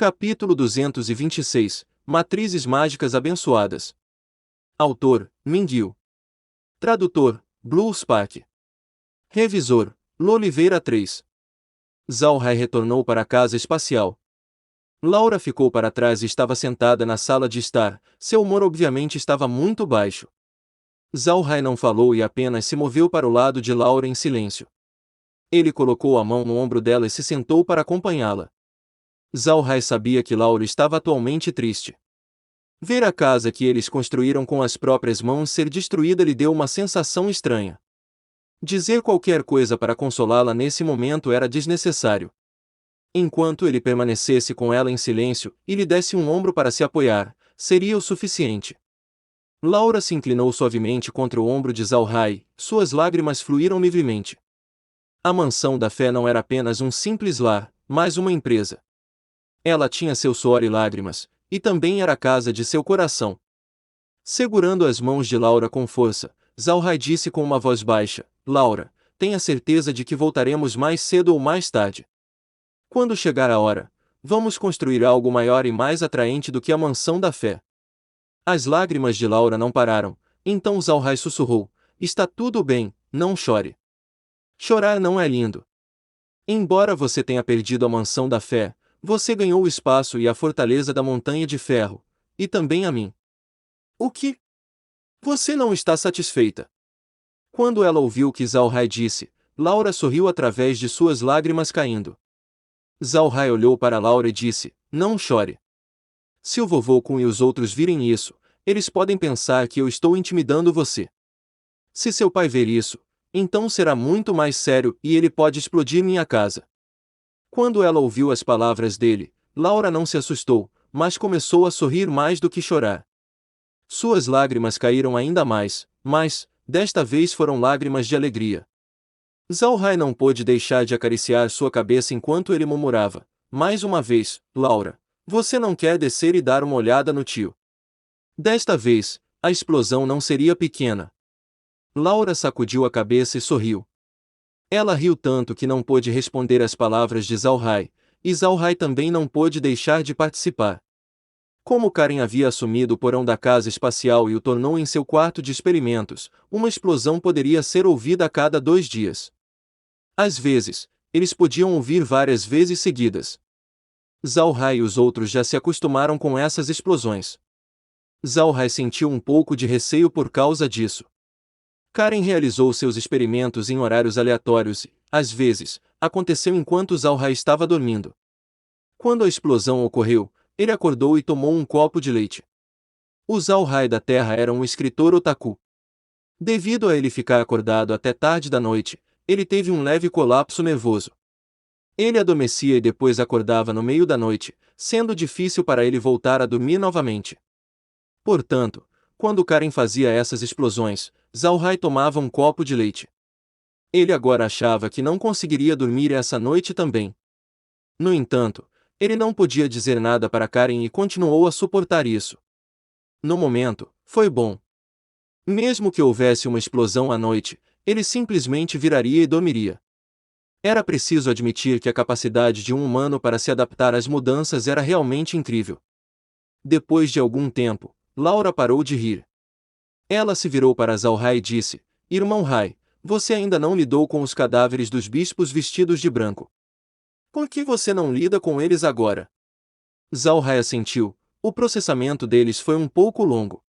Capítulo 226 Matrizes Mágicas Abençoadas. Autor: Mingyu. Tradutor: Blue Spark. Revisor: Loliveira 3. Zhao-Hai retornou para a casa espacial. Laura ficou para trás e estava sentada na sala de estar. Seu humor obviamente estava muito baixo. Zhao-Hai não falou e apenas se moveu para o lado de Laura em silêncio. Ele colocou a mão no ombro dela e se sentou para acompanhá-la. Zhao-Hai sabia que Laura estava atualmente triste. Ver a casa que eles construíram com as próprias mãos ser destruída lhe deu uma sensação estranha. Dizer qualquer coisa para consolá-la nesse momento era desnecessário. Enquanto ele permanecesse com ela em silêncio e lhe desse um ombro para se apoiar, seria o suficiente. Laura se inclinou suavemente contra o ombro de Zhao-Hai, suas lágrimas fluíram livremente. A mansão da fé não era apenas um simples lar, mas uma empresa. Ela tinha seu suor e lágrimas, e também era a casa de seu coração. Segurando as mãos de Laura com força, Zhao-Hai disse com uma voz baixa: Laura, tenha certeza de que voltaremos mais cedo ou mais tarde. Quando chegar a hora, vamos construir algo maior e mais atraente do que a mansão da fé. As lágrimas de Laura não pararam, então Zhao-Hai sussurrou: está tudo bem, não chore. Chorar não é lindo. Embora você tenha perdido a mansão da fé, você ganhou o espaço e a fortaleza da Montanha de Ferro, e também a mim. O que? Você não está satisfeita? Quando ela ouviu o que Zhao-Hai disse, Laura sorriu através de suas lágrimas caindo. Zhao-Hai olhou para Laura e disse: não chore. Se o vovô Kun e os outros virem isso, eles podem pensar que eu estou intimidando você. Se seu pai ver isso, então será muito mais sério e ele pode explodir minha casa. Quando ela ouviu as palavras dele, Laura não se assustou, mas começou a sorrir mais do que chorar. Suas lágrimas caíram ainda mais, mas, desta vez foram lágrimas de alegria. Zhao-Hai não pôde deixar de acariciar sua cabeça enquanto ele murmurava: mais uma vez, Laura, você não quer descer e dar uma olhada no tio? Desta vez, a explosão não seria pequena. Laura sacudiu a cabeça e sorriu. Ela riu tanto que não pôde responder às palavras de Zhao-Hai, e Zhao-Hai também não pôde deixar de participar. Como Karen havia assumido o porão da casa espacial e o tornou em seu quarto de experimentos, uma explosão poderia ser ouvida a cada 2 dias. Às vezes, eles podiam ouvir várias vezes seguidas. Zhao-Hai e os outros já se acostumaram com essas explosões. Zhao-Hai sentiu um pouco de receio por causa disso. Karen realizou seus experimentos em horários aleatórios e, às vezes, aconteceu enquanto Zhao-Hai estava dormindo. Quando a explosão ocorreu, ele acordou e tomou um copo de leite. O Zhao-Hai da Terra era um escritor otaku. Devido a ele ficar acordado até tarde da noite, ele teve um leve colapso nervoso. Ele adormecia e depois acordava no meio da noite, sendo difícil para ele voltar a dormir novamente. Portanto, quando Karen fazia essas explosões, Zhao-Hai tomava um copo de leite. Ele agora achava que não conseguiria dormir essa noite também. No entanto, ele não podia dizer nada para Karen e continuou a suportar isso. No momento, foi bom. Mesmo que houvesse uma explosão à noite, ele simplesmente viraria e dormiria. Era preciso admitir que a capacidade de um humano para se adaptar às mudanças era realmente incrível. Depois de algum tempo, Laura parou de rir. Ela se virou para Zhao-Hai e disse: Irmão Hai, você ainda não lidou com os cadáveres dos bispos vestidos de branco. Por que você não lida com eles agora? Zhao-Hai assentiu: o processamento deles foi um pouco longo.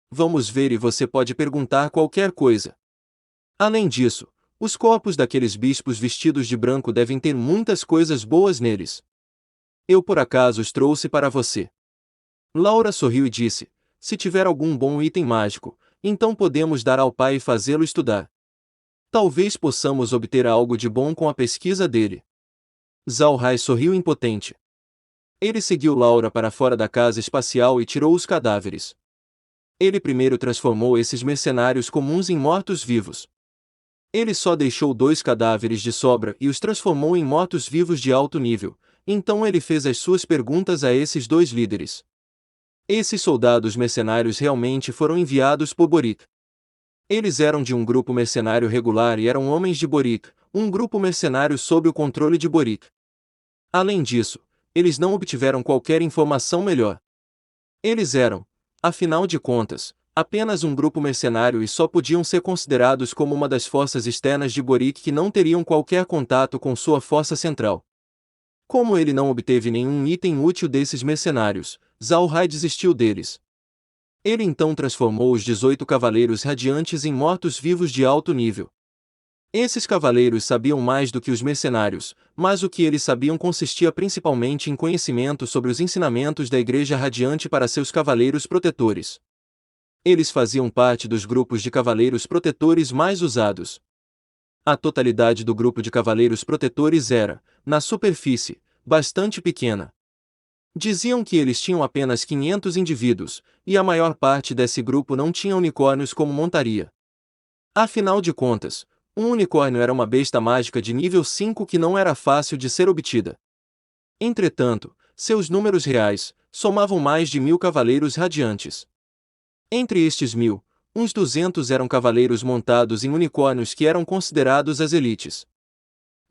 Vamos ver e você pode perguntar qualquer coisa. Além disso, os corpos daqueles bispos vestidos de branco devem ter muitas coisas boas neles. Eu por acaso os trouxe para você. Laura sorriu e disse: se tiver algum bom item mágico, então podemos dar ao pai e fazê-lo estudar. Talvez possamos obter algo de bom com a pesquisa dele. Zhao-Hai sorriu impotente. Ele seguiu Laura para fora da casa espacial e tirou os cadáveres. Ele primeiro transformou esses mercenários comuns em mortos-vivos. Ele só deixou 2 cadáveres de sobra e os transformou em mortos-vivos de alto nível, então ele fez as suas perguntas a esses 2 líderes. Esses soldados mercenários realmente foram enviados por Borik. Eles eram de um grupo mercenário regular e eram homens de Borik, um grupo mercenário sob o controle de Borik. Além disso, eles não obtiveram qualquer informação melhor. Eles eram, afinal de contas, apenas um grupo mercenário e só podiam ser considerados como uma das forças externas de Gorik que não teriam qualquer contato com sua força central. Como ele não obteve nenhum item útil desses mercenários, Zhao Hai desistiu deles. Ele então transformou os 18 cavaleiros radiantes em mortos-vivos de alto nível. Esses cavaleiros sabiam mais do que os mercenários, mas o que eles sabiam consistia principalmente em conhecimento sobre os ensinamentos da Igreja Radiante para seus cavaleiros protetores. Eles faziam parte dos grupos de cavaleiros protetores mais usados. A totalidade do grupo de cavaleiros protetores era, na superfície, bastante pequena. Diziam que eles tinham apenas 500 indivíduos, e a maior parte desse grupo não tinha unicórnios como montaria. Afinal de contas, um unicórnio era uma besta mágica de nível 5 que não era fácil de ser obtida. Entretanto, seus números reais somavam mais de 1000 cavaleiros radiantes. Entre estes 1000, uns 200 eram cavaleiros montados em unicórnios que eram considerados as elites.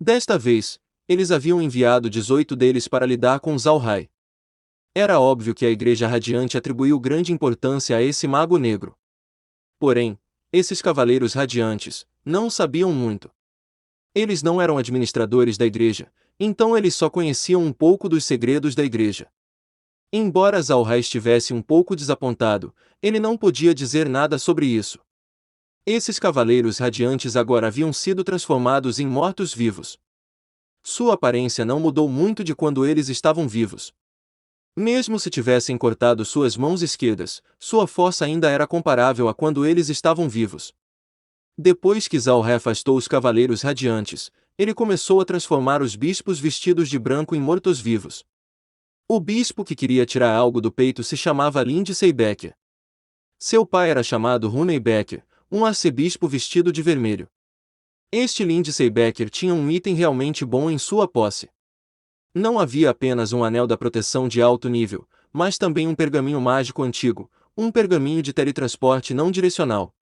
Desta vez, eles haviam enviado 18 deles para lidar com Zhao Hai. Era óbvio que a Igreja Radiante atribuiu grande importância a esse mago negro. Porém, esses cavaleiros radiantes não sabiam muito. Eles não eram administradores da Igreja, então eles só conheciam um pouco dos segredos da Igreja. Embora Zhao Hai estivesse um pouco desapontado, ele não podia dizer nada sobre isso. Esses cavaleiros radiantes agora haviam sido transformados em mortos-vivos. Sua aparência não mudou muito de quando eles estavam vivos. Mesmo se tivessem cortado suas mãos esquerdas, sua força ainda era comparável a quando eles estavam vivos. Depois que Zhao Hai afastou os cavaleiros radiantes, ele começou a transformar os bispos vestidos de branco em mortos-vivos. O bispo que queria tirar algo do peito se chamava Lindsay Becker. Seu pai era chamado Rooney Becker, um arcebispo vestido de vermelho. Este Lindsay Becker tinha um item realmente bom em sua posse. Não havia apenas um anel da proteção de alto nível, mas também um pergaminho mágico antigo, um pergaminho de teletransporte não direcional.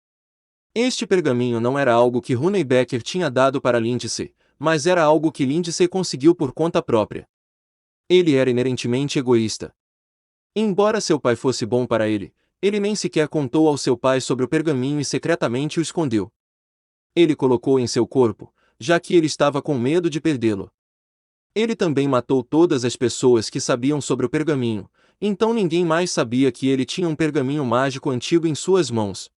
Este pergaminho não era algo que Rooney Becker tinha dado para Lindsay, mas era algo que Lindsay conseguiu por conta própria. Ele era inerentemente egoísta. Embora seu pai fosse bom para ele, ele nem sequer contou ao seu pai sobre o pergaminho e secretamente o escondeu. Ele colocou em seu corpo, já que ele estava com medo de perdê-lo. Ele também matou todas as pessoas que sabiam sobre o pergaminho, então ninguém mais sabia que ele tinha um pergaminho mágico antigo em suas mãos.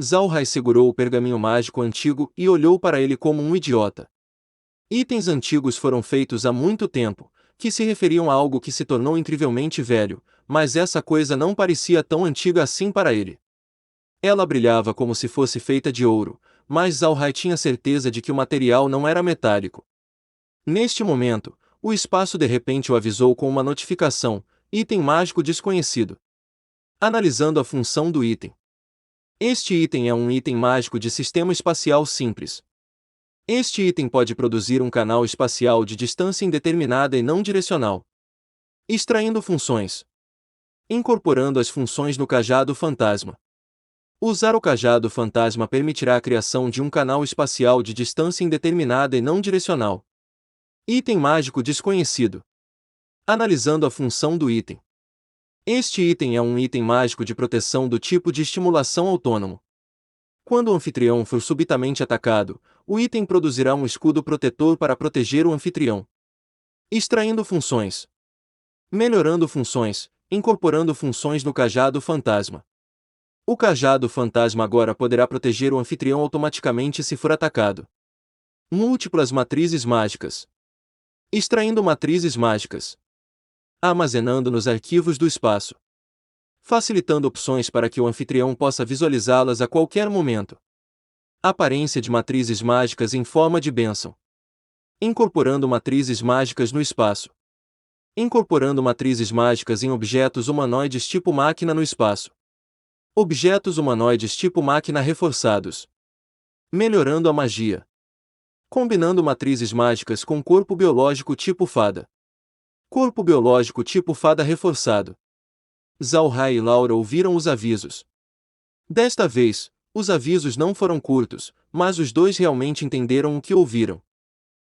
Zhao Hai segurou o pergaminho mágico antigo e olhou para ele como um idiota. Itens antigos foram feitos há muito tempo, que se referiam a algo que se tornou incrivelmente velho, mas essa coisa não parecia tão antiga assim para ele. Ela brilhava como se fosse feita de ouro, mas Zhao Hai tinha certeza de que o material não era metálico. Neste momento, o espaço de repente o avisou com uma notificação: item mágico desconhecido. Analisando a função do item. Este item é um item mágico de sistema espacial simples. Este item pode produzir um canal espacial de distância indeterminada e não direcional. Extraindo funções. Incorporando as funções no cajado fantasma. Usar o cajado fantasma permitirá a criação de um canal espacial de distância indeterminada e não direcional. Item mágico desconhecido. Analisando a função do item. Este item é um item mágico de proteção do tipo de estimulação autônomo. Quando o anfitrião for subitamente atacado, o item produzirá um escudo protetor para proteger o anfitrião. Extraindo funções. Melhorando funções, incorporando funções no cajado fantasma. O cajado fantasma agora poderá proteger o anfitrião automaticamente se for atacado. Múltiplas matrizes mágicas. Extraindo matrizes mágicas. Armazenando nos arquivos do espaço. Facilitando opções para que o anfitrião possa visualizá-las a qualquer momento. Aparência de matrizes mágicas em forma de bênção. Incorporando matrizes mágicas no espaço. Incorporando matrizes mágicas em objetos humanoides tipo máquina no espaço. Objetos humanoides tipo máquina reforçados. Melhorando a magia. Combinando matrizes mágicas com corpo biológico tipo fada. Corpo biológico tipo fada reforçado. Zhao Hai e Laura ouviram os avisos. Desta vez, os avisos não foram curtos, mas os dois realmente entenderam o que ouviram.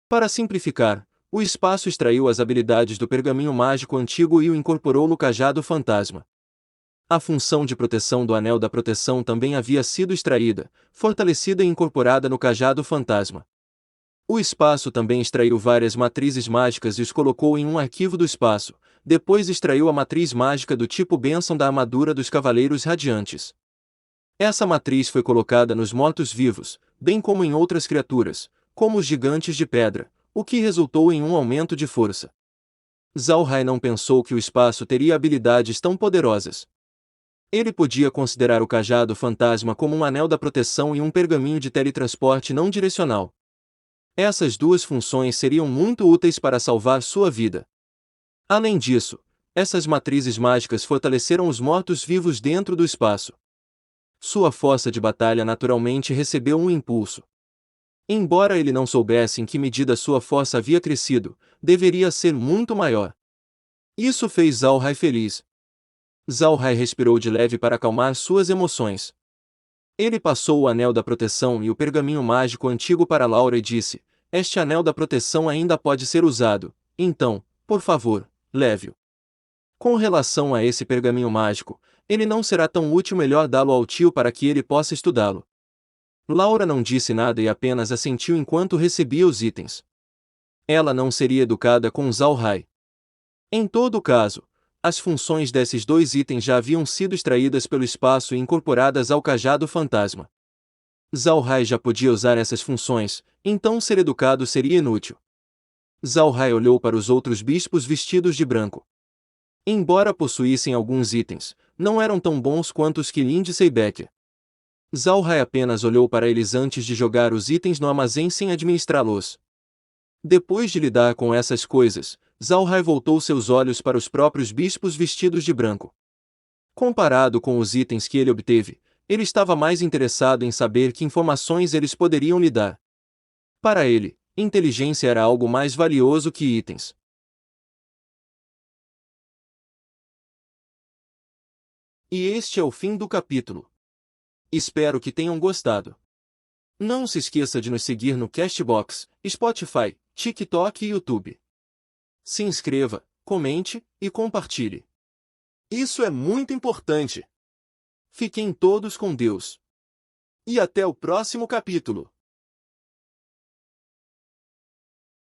Para simplificar, o espaço extraiu as habilidades do pergaminho mágico antigo e o incorporou no cajado fantasma. A função de proteção do Anel da Proteção também havia sido extraída, fortalecida e incorporada no cajado fantasma. O espaço também extraiu várias matrizes mágicas e os colocou em um arquivo do espaço, depois extraiu a matriz mágica do tipo bênção da armadura dos Cavaleiros Radiantes. Essa matriz foi colocada nos mortos-vivos, bem como em outras criaturas, como os gigantes de pedra, o que resultou em um aumento de força. Zhao Hai não pensou que o espaço teria habilidades tão poderosas. Ele podia considerar o cajado fantasma como um anel da proteção e um pergaminho de teletransporte não direcional. Essas duas funções seriam muito úteis para salvar sua vida. Além disso, essas matrizes mágicas fortaleceram os mortos-vivos dentro do espaço. Sua força de batalha naturalmente recebeu um impulso. Embora ele não soubesse em que medida sua força havia crescido, deveria ser muito maior. Isso fez Zhao Hai feliz. Zhao Hai respirou de leve para acalmar suas emoções. Ele passou o anel da proteção e o pergaminho mágico antigo para Laura e disse: "Este anel da proteção ainda pode ser usado, então, por favor, leve-o. Com relação a esse pergaminho mágico, ele não será tão útil, melhor dá-lo ao tio para que ele possa estudá-lo." Laura não disse nada e apenas assentiu enquanto recebia os itens. Ela não seria educada com Zhao Hai. Em todo caso, as funções desses dois itens já haviam sido extraídas pelo espaço e incorporadas ao cajado fantasma. Zhao Hai já podia usar essas funções, então ser educado seria inútil. Zhao Hai olhou para os outros bispos vestidos de branco. Embora possuíssem alguns itens, não eram tão bons quanto os que Lindsay Becker. Zhao Hai apenas olhou para eles antes de jogar os itens no armazém sem administrá-los. Depois de lidar com essas coisas, Zhao Hai voltou seus olhos para os próprios bispos vestidos de branco. Comparado com os itens que ele obteve, ele estava mais interessado em saber que informações eles poderiam lhe dar. Para ele, inteligência era algo mais valioso que itens. E este é o fim do capítulo. Espero que tenham gostado. Não se esqueça de nos seguir no Castbox, Spotify, TikTok e YouTube. Se inscreva, comente e compartilhe. Isso é muito importante. Fiquem todos com Deus. E até o próximo capítulo.